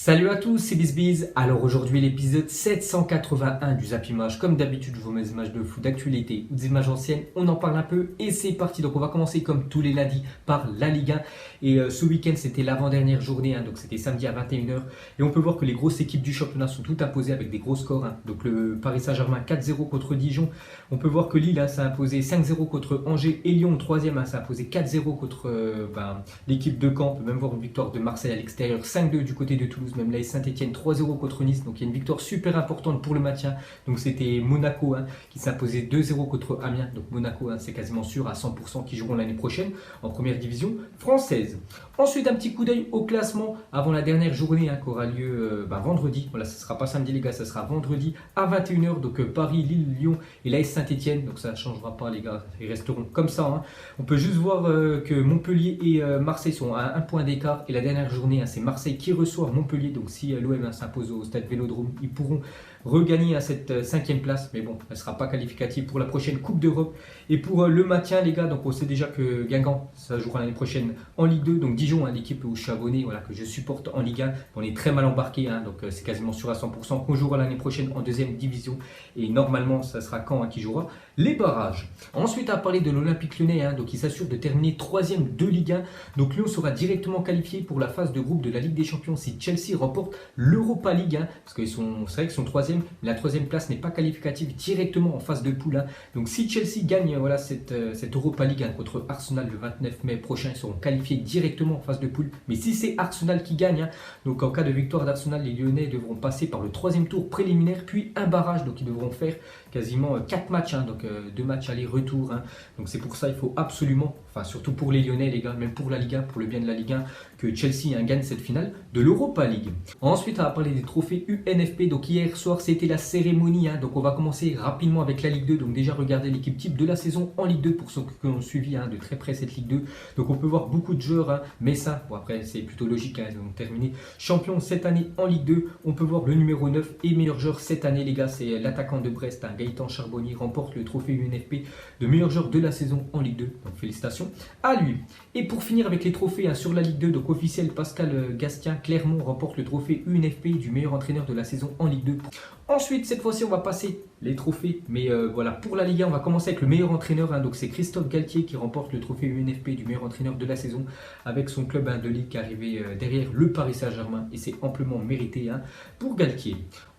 Salut à tous, c'est BizBiz. Alors aujourd'hui l'épisode 781 du Zap Image. Comme d'habitude je vous mets des images de foot d'actualité ou des images anciennes, on en parle un peu et c'est parti. Donc on va commencer comme tous les lundis par la Ligue 1. Et ce week-end c'était l'avant-dernière journée, donc c'était samedi à 21h. Et on peut voir que les grosses équipes du championnat sont toutes imposées avec des gros scores. Donc le Paris Saint-Germain 4-0 contre Dijon. On peut voir que Lille s'est imposé 5-0 contre Angers et Lyon 3e s'est imposé 4-0 contre l'équipe de Caen. On peut même voir une victoire de Marseille à l'extérieur 5-2 du côté de Toulouse. Même l'AS Saint-Etienne 3-0 contre Nice, donc il y a une victoire super importante pour le maintien. Donc c'était Monaco qui s'imposait 2-0 contre Amiens. Donc Monaco c'est quasiment sûr à 100% qu'ils joueront l'année prochaine en première division française. Ensuite un petit coup d'œil au classement avant la dernière journée qui aura lieu vendredi. Voilà, ce ne sera pas samedi les gars, ça sera vendredi à 21h. Donc Paris, Lille, Lyon et l'AS Saint-Etienne. Donc ça ne changera pas les gars, ils resteront comme ça. On peut juste voir que Montpellier et Marseille sont à un point d'écart. Et la dernière journée c'est Marseille qui reçoit Montpellier. Donc si l'OM s'impose au stade Vélodrome, ils pourront regagner à cette 5e place. Mais bon, elle ne sera pas qualificative pour la prochaine Coupe d'Europe. Et pour le maintien les gars, donc on sait déjà que Guingamp, ça jouera l'année prochaine en Ligue 2. Donc Dijon, l'équipe où je suis abonné, que je supporte en Ligue 1. On est très mal embarqué, donc c'est quasiment sûr à 100% qu'on jouera l'année prochaine en 2e division. Et normalement, ça sera Caen qui jouera les barrages. Ensuite, à parler de l'Olympique Lyonnais, donc il s'assure de terminer 3e de Ligue 1. Donc Lyon sera directement qualifié pour la phase de groupe de la Ligue des Champions si Chelsea remporte l'Europa League. Parce que c'est vrai qu'ils sont 3e, mais la 3e place n'est pas qualificative directement en phase de poule. Donc si Chelsea gagne cette Europa League contre Arsenal le 29 mai prochain, ils seront qualifiés directement en phase de poule. Mais si c'est Arsenal qui gagne, donc en cas de victoire d'Arsenal, les Lyonnais devront passer par le 3e tour préliminaire, puis un barrage. Donc ils devront faire quasiment 4 matchs, donc 2 matchs aller-retour. Donc c'est pour ça il faut absolument, surtout pour les Lyonnais les gars, même pour la Ligue 1, pour le bien de la Ligue 1, que Chelsea gagne cette finale de l'Europa League. Ensuite on va parler des trophées UNFP. Donc hier soir c'était la cérémonie, donc on va commencer rapidement avec la Ligue 2. Donc déjà regardez l'équipe type de la saison en Ligue 2 pour ceux qui ont suivi de très près cette Ligue 2. Donc on peut voir beaucoup de joueurs, Messin, après c'est plutôt logique, ils ont terminé champion cette année en Ligue 2. On peut voir le numéro 9 et meilleur joueur cette année les gars, c'est l'attaquant de Brest, Gaëtan Charbonnier, remporte le trophée UNFP de meilleur joueur de la saison en Ligue 2. Donc félicitations à lui. Et pour finir avec les trophées sur la Ligue 2, donc officiel, Pascal Gastien Clermont remporte le trophée UNFP du meilleur entraîneur de la saison en Ligue 2. Ensuite, cette fois-ci, on va passer les trophées. Mais voilà, pour la Ligue 1, on va commencer avec le meilleur entraîneur. Donc c'est Christophe Galtier qui remporte le trophée UNFP du meilleur entraîneur de la saison avec son club de Ligue qui est arrivé derrière le Paris Saint-Germain. Et c'est amplement mérité pour Galtier.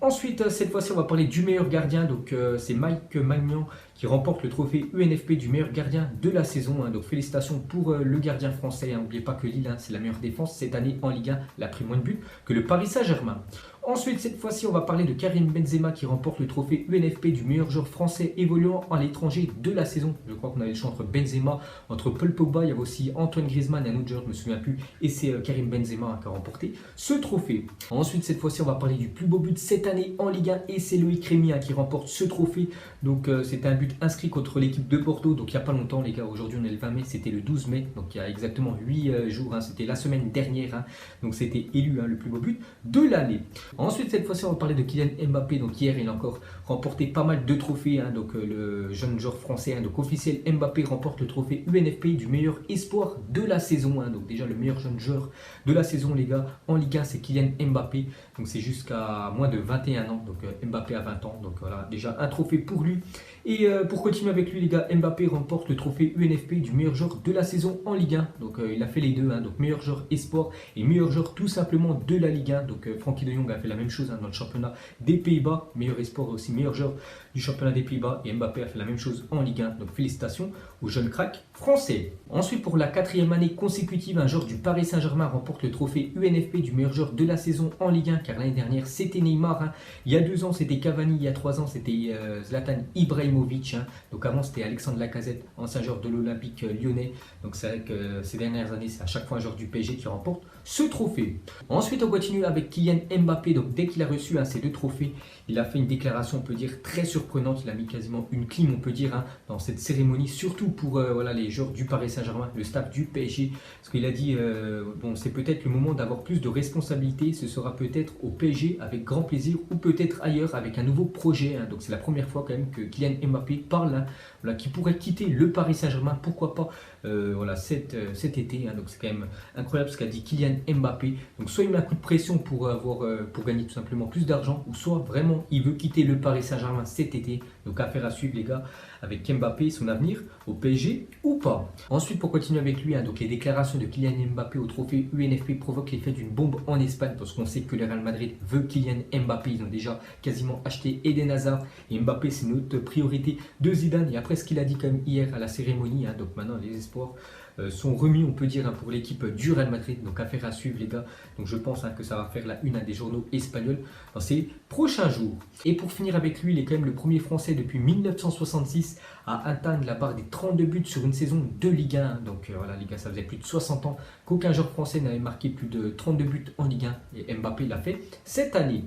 Ensuite, cette fois-ci, on va parler du meilleur gardien. Donc, c'est Mike Maignan qui remporte le trophée UNFP du meilleur gardien de la saison. Donc, félicitations pour le gardien français. N'oubliez pas que Lille, c'est la meilleure défense cette année en Ligue 1. Elle a pris moins de buts que le Paris Saint-Germain. Ensuite, cette fois-ci, on va parler de Karim Benzema qui remporte le trophée UNFP du meilleur joueur français évoluant à l'étranger de la saison. Je crois qu'on avait le choix entre Benzema, entre Paul Pogba, il y avait aussi Antoine Griezmann et un autre joueur, je ne me souviens plus. Et c'est Karim Benzema qui a remporté ce trophée. Ensuite, cette fois-ci, on va parler du plus beau but cette année en Ligue 1 et c'est Loïc Rémy qui remporte ce trophée. Donc, c'était un but inscrit contre l'équipe de Bordeaux. Donc, il n'y a pas longtemps, les gars. Aujourd'hui, on est le 20 mai, c'était le 12 mai. Donc, il y a exactement 8 jours. C'était la semaine dernière. Donc, c'était élu le plus beau but de l'année. Ensuite, cette fois-ci, on va parler de Kylian Mbappé. Donc, hier, il a encore remporté pas mal de trophées. Donc, le jeune joueur français, donc officiel Mbappé remporte le trophée UNFP du meilleur espoir de la saison. Donc, déjà, le meilleur jeune joueur de la saison, les gars, en Ligue 1, c'est Kylian Mbappé. Donc, c'est jusqu'à moins de 21 ans. Donc, Mbappé a 20 ans. Donc, voilà, déjà un trophée pour lui. Et pour continuer avec lui, les gars, Mbappé remporte le trophée UNFP du meilleur joueur de la saison en Ligue 1. Donc, il a fait les deux. Donc, meilleur joueur espoir et meilleur joueur tout simplement de la Ligue 1. Donc, Frenkie de Jong a fait la même chose dans le championnat des Pays-Bas. Meilleur espoir aussi, meilleur joueur du championnat des Pays-Bas. Et Mbappé a fait la même chose en Ligue 1. Donc, félicitations aux jeunes cracks français. Ensuite, pour la 4e année consécutive, un joueur du Paris Saint-Germain remporte le trophée UNFP du meilleur joueur de la saison en Ligue 1. Car l'année dernière, c'était Neymar. Il y a 2 ans, c'était Cavani. Il y a 3 ans, c'était Zlatan Ibrahimovic. Donc, avant, c'était Alexandre Lacazette, ancien joueur de l'Olympique lyonnais. Donc, c'est vrai que ces dernières années, c'est à chaque fois un joueur du PSG qui remporte ce trophée. Ensuite, on continue avec Kylian Mbappé. Donc, dès qu'il a reçu ces 2 trophées, il a fait une déclaration, on peut dire, très surprenante. Il a mis quasiment une clim, on peut dire, dans cette cérémonie, surtout pour les joueurs du Paris Saint-Germain, le staff du PSG. Parce qu'il a dit, bon, c'est peut-être le moment d'avoir plus de responsabilités. Ce sera peut-être au PSG avec grand plaisir ou peut-être ailleurs avec un nouveau projet. Donc, c'est la première fois quand même que Kylian Mbappé parle, qui pourrait quitter le Paris Saint-Germain. Pourquoi pas voilà, cet été. Donc c'est quand même incroyable ce qu'a dit Kylian Mbappé. Donc soit il met un coup de pression pour gagner tout simplement plus d'argent, ou soit vraiment il veut quitter le Paris Saint-Germain cet été. Donc affaire à suivre les gars, avec Mbappé, son avenir au PSG ou pas. Ensuite, pour continuer avec lui, donc les déclarations de Kylian Mbappé au trophée UNFP provoquent l'effet d'une bombe en Espagne, parce qu'on sait que le Real Madrid veut Kylian Mbappé. Ils ont déjà quasiment acheté Eden Hazard, et Mbappé c'est une autre priorité de Zidane. Et après ce qu'il a dit quand même hier à la cérémonie, donc maintenant les espoirs sont remis, on peut dire, pour l'équipe du Real Madrid. Donc affaire à suivre les gars. Donc je pense que ça va faire la une des journaux espagnols dans ces prochains jours. Et pour finir avec lui, il est quand même le premier Français depuis 1966 à atteindre la barre des 32 buts sur une saison de Ligue 1. Donc voilà les gars, ça faisait plus de 60 ans qu'aucun joueur français n'avait marqué plus de 32 buts en Ligue 1. Et Mbappé l'a fait cette année.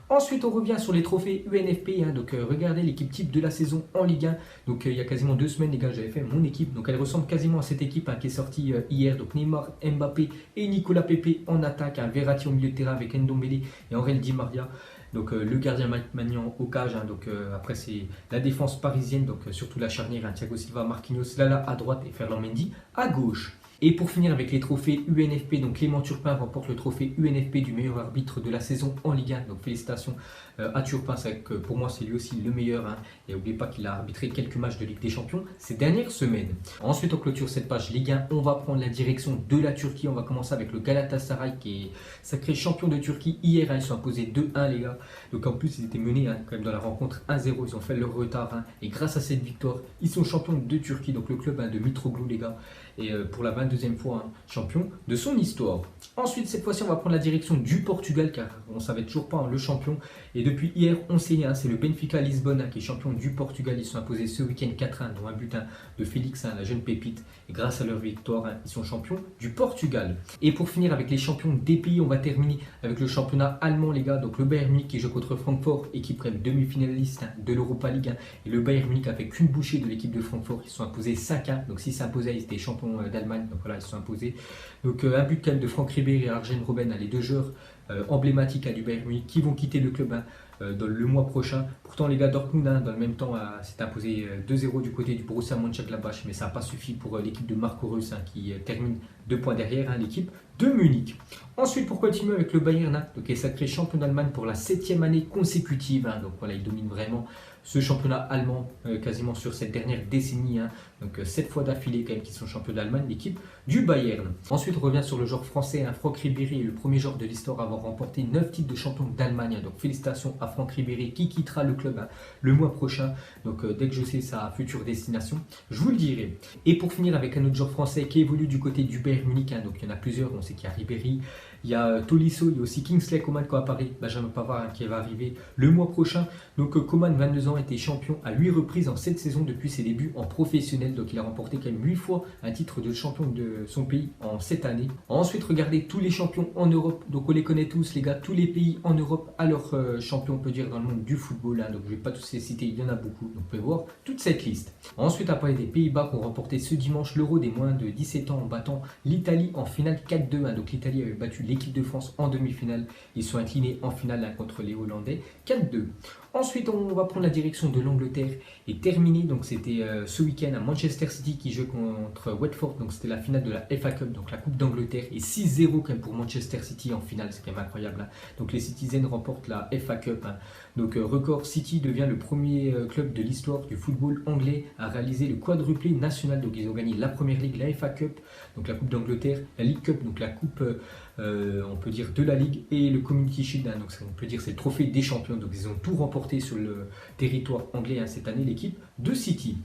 Ensuite, on revient sur les trophées UNFP. Donc, regardez l'équipe type de la saison en Ligue 1. Donc, il y a quasiment 2 semaines, les gars, j'avais fait mon équipe. Donc, elle ressemble quasiment à cette équipe qui est sortie hier. Donc, Neymar, Mbappé et Nicolas Pepe en attaque. Verratti au milieu de terrain avec Ndombele et Aurel Di Maria. Donc, le gardien Mike Maignan au cage. Donc, après, c'est la défense parisienne. Donc, surtout la charnière. Thiago Silva, Marquinhos, Lala à droite et Ferland Mendy à gauche. Et pour finir avec les trophées UNFP, donc Clément Turpin remporte le trophée UNFP du meilleur arbitre de la saison en Ligue 1. Donc félicitations à Turpin, c'est vrai que pour moi c'est lui aussi le meilleur. Et n'oubliez pas qu'il a arbitré quelques matchs de Ligue des Champions ces dernières semaines. Ensuite on clôture cette page Ligue 1, on va prendre la direction de la Turquie. On va commencer avec le Galatasaray qui est sacré champion de Turquie hier. Ils sont imposés 2-1 les gars. Donc en plus ils étaient menés quand même dans la rencontre 1-0. Ils ont fait leur retard. Et grâce à cette victoire, ils sont champions de Turquie. Donc le club de Mitroglou les gars. Et pour la 22e fois champion de son histoire. Ensuite, cette fois-ci, on va prendre la direction du Portugal car on ne savait toujours pas le champion. Et depuis hier, on sait, c'est le Benfica Lisbonne qui est champion du Portugal. Ils sont imposés ce week-end 4-1, dont un but de Félix, la jeune pépite. Et grâce à leur victoire, ils sont champions du Portugal. Et pour finir avec les champions des pays, on va terminer avec le championnat allemand, les gars. Donc le Bayern Munich qui joue contre Francfort, équipe demi-finaliste de l'Europa League. Et le Bayern Munich a fait qu'une bouchée de l'équipe de Francfort. Ils sont imposés 5-1. Donc s'ils s'imposaient, ils étaient champions d'Allemagne. Donc voilà, ils se sont imposés. Donc un but quand même de Franck Ribéry et Arjen Robben, les deux joueurs emblématiques du Bayern Munich qui vont quitter le club dans le mois prochain. Pourtant les gars Dortmund dans le même temps s'est imposé 2-0 du côté du Borussia Mönchengladbach, mais ça n'a pas suffi pour l'équipe de Marco Reus qui termine 2 points derrière l'équipe de Munich. Ensuite pour continuer avec le Bayern qui est sacré champion d'Allemagne pour la 7e année consécutive. Donc voilà, il domine vraiment ce championnat allemand quasiment sur cette dernière décennie. Donc 7 fois d'affilée quand même qui sont champions d'Allemagne, l'équipe du Bayern. Ensuite on revient sur le joueur français. Franck Ribéry est le premier joueur de l'histoire à avoir remporté 9 titres de champion d'Allemagne. Donc félicitations à Franck Ribéry qui quittera le club le mois prochain. Donc dès que je sais sa future destination, je vous le dirai. Et pour finir avec un autre joueur français qui évolue du côté du Bayern Munich. Donc il y en a plusieurs, on sait qu'il y a Ribéry, il y a Tolisso, il y a aussi Kingsley Coman qui va apparaître, Benjamin Pavard qui va arriver le mois prochain. Donc Coman, 22 ans, était champion à 8 reprises en cette saison depuis ses débuts en professionnel. Donc il a remporté quand même 8 fois un titre de champion de son pays en cette année. Ensuite, regardez tous les champions en Europe. Donc on les connaît tous les gars, tous les pays en Europe à leur champion, on peut dire, dans le monde du football. Donc je ne vais pas tous les citer, il y en a beaucoup. Donc vous pouvez voir toute cette liste. Ensuite, à parler des Pays-Bas qui ont remporté ce dimanche l'Euro des moins de 17 ans en battant l'Italie en finale 4-2. Donc l'Italie avait battu l'équipe de France en demi-finale. Ils sont inclinés en finale contre les Hollandais 4-2. Ensuite, on va prendre la direction de l'Angleterre et terminer. Donc, c'était ce week-end à Manchester City qui joue contre Watford. Donc, c'était la finale de la FA Cup, donc la Coupe d'Angleterre. Et 6-0 quand même pour Manchester City en finale. C'est quand même incroyable. Donc, les Citizens remportent la FA Cup. Donc, record, City devient le premier club de l'histoire du football anglais à réaliser le quadruplé national. Donc, ils ont gagné la Première Ligue, la FA Cup, donc la Coupe d'Angleterre, la League Cup, donc la Coupe, on peut dire, de la Ligue, et le Community Shield. Donc, on peut dire c'est le trophée des champions. Donc, ils ont tout remporté sur le territoire anglais cette année, l'équipe de City.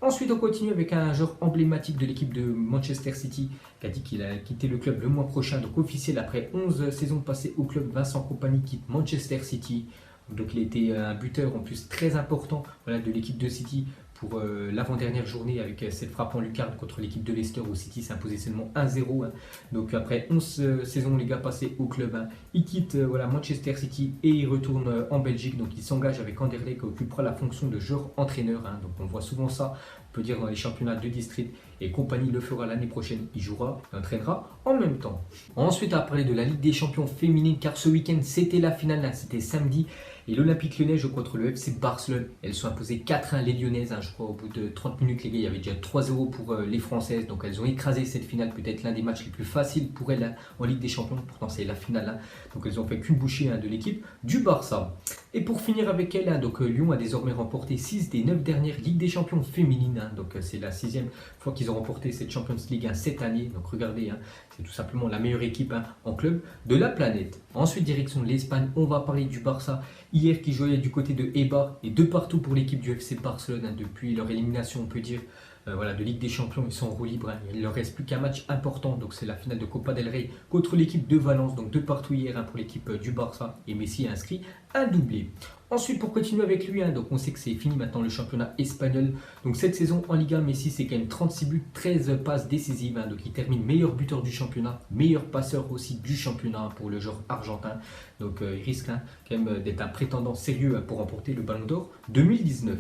Ensuite, on continue avec un joueur emblématique de l'équipe de Manchester City qui a dit qu'il a quitté le club le mois prochain. Donc, officiel après 11 saisons passées au club, Vincent Kompany quitte Manchester City. Donc, il était un buteur en plus très important de l'équipe de City pour l'avant-dernière journée avec cette frappe en lucarne contre l'équipe de Leicester où City s'imposait seulement 1-0. Donc après 11 saisons les gars passées au club, il quitte Manchester City et il retourne en Belgique. Donc il s'engage avec Anderlecht qui occupera la fonction de joueur-entraîneur. Donc on voit souvent ça, on peut dire dans les championnats de district et compagnie le fera l'année prochaine. Il jouera et entraînera en même temps. Ensuite, on va parler de la Ligue des Champions féminine car ce week-end c'était la finale, hein, c'était samedi. Et l'Olympique Lyonnais joue contre le FC Barcelone. Elles sont imposées 4-1 les Lyonnaises. Je crois au bout de 30 minutes, les gars, il y avait déjà 3-0 pour les Françaises. Donc elles ont écrasé cette finale, peut-être l'un des matchs les plus faciles pour elles en Ligue des Champions. Pourtant, c'est la finale. Donc elles ont fait qu'une bouchée de l'équipe du Barça. Et pour finir avec elles, donc Lyon a désormais remporté 6 des 9 dernières Ligues des Champions féminines. Donc c'est la 6e fois qu'ils ont remporté cette Champions League cette année. Donc regardez, c'est tout simplement la meilleure équipe en club de la planète. Ensuite, direction de l'Espagne, on va parler du Barça. Hier, qui jouait du côté de Eibar et de partout pour l'équipe du FC Barcelone. Depuis leur élimination, on peut dire, de Ligue des Champions, ils sont en roue libre. Il ne leur reste plus qu'un match important. Donc c'est la finale de Copa del Rey contre l'équipe de Valence. Donc de partout hier pour l'équipe du Barça. Et Messi a inscrit un doublé. Ensuite, pour continuer avec lui, donc on sait que c'est fini maintenant le championnat espagnol. Donc cette saison en Liga, Messi c'est quand même 36 buts, 13 passes décisives. Donc il termine meilleur buteur du championnat, meilleur passeur aussi du championnat pour le joueur argentin. Donc il risque quand même d'être un prétendant sérieux pour remporter le Ballon d'Or 2019.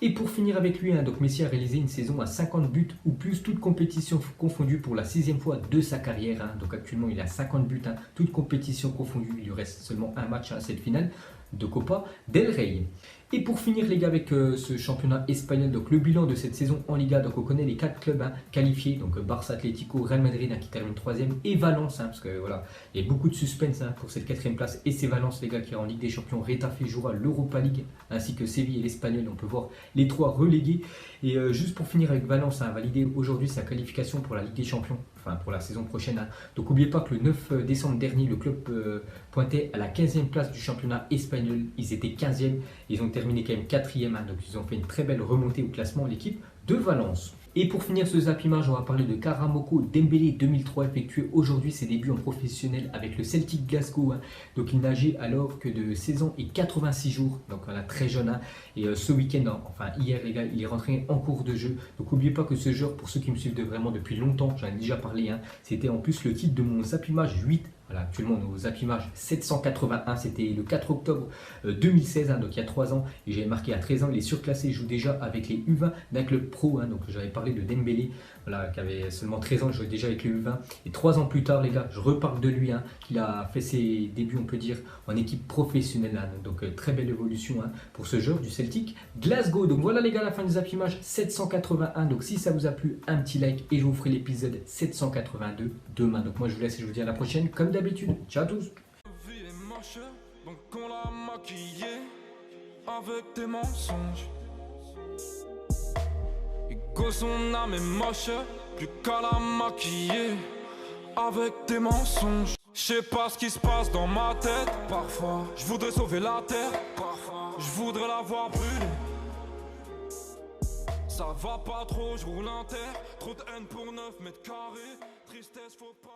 Et pour finir avec lui, donc Messi a réalisé une saison à 50 buts ou plus, toutes compétitions confondues pour la 6e fois de sa carrière. Donc actuellement il a 50 buts, toutes compétitions confondues. Il lui reste seulement un match à cette finale de Copa del Rey. Et pour finir les gars avec ce championnat espagnol, donc le bilan de cette saison en Liga, donc on connaît les 4 clubs qualifiés, donc Barça, Atlético, Real Madrid qui termine 3e et Valence, parce que voilà, il y a beaucoup de suspense pour cette 4e place et c'est Valence les gars qui est en Ligue des Champions. Retafe jouera l'Europa League ainsi que Séville et l'Espagnol, on peut voir les 3 relégués. Et juste pour finir avec Valence, a validé aujourd'hui sa qualification pour la Ligue des Champions, enfin pour la saison prochaine. Donc n'oubliez pas que le 9 décembre dernier, le club pointait à la 15e place du championnat espagnol. Ils étaient 15e, ils ont terminé quand même 4e, donc ils ont fait une très belle remontée au classement, l'équipe de Valence. Et pour finir ce zappimage, on va parler de Karamoko Dembélé 2003, effectué aujourd'hui ses débuts en professionnel avec le Celtic Glasgow. Donc il nageait alors que de 16 ans et 86 jours, donc voilà, très jeune. Et ce week-end, enfin hier les gars, il est rentré en cours de jeu. Donc n'oubliez pas que ce joueur, pour ceux qui me suivent vraiment depuis longtemps, j'en ai déjà parlé, c'était en plus le titre de mon zappimage 8. Voilà, actuellement on est au zappimage 781, c'était le 4 octobre 2016, donc il y a 3 ans, et j'avais marqué à 13 ans, il est surclassé, il joue déjà avec les U20 d'un club pro, donc j'avais parlé de Dembélé, voilà, qui avait seulement 13 ans, il jouait déjà avec les U20, et 3 ans plus tard les gars, je reparle de lui, qu'il a fait ses débuts on peut dire en équipe professionnelle, donc très belle évolution pour ce joueur du Celtic Glasgow. Donc voilà les gars, la fin du zappimage 781, donc si ça vous a plu, un petit like, et je vous ferai l'épisode 782 demain. Donc moi je vous laisse et je vous dis à la prochaine comme d'habitude. Ciao à tous. Vie est moche, donc on l'a maquillée avec des mensonges. Ego son âme est moche, plus qu'à la maquiller avec des mensonges. Je sais pas ce qui se passe dans ma tête. Parfois, je voudrais sauver la terre. Parfois, je voudrais la voir brûler. Ça va pas trop, je roule en terre. Trop de haine pour 9 mètres carrés. Tristesse, faut pas.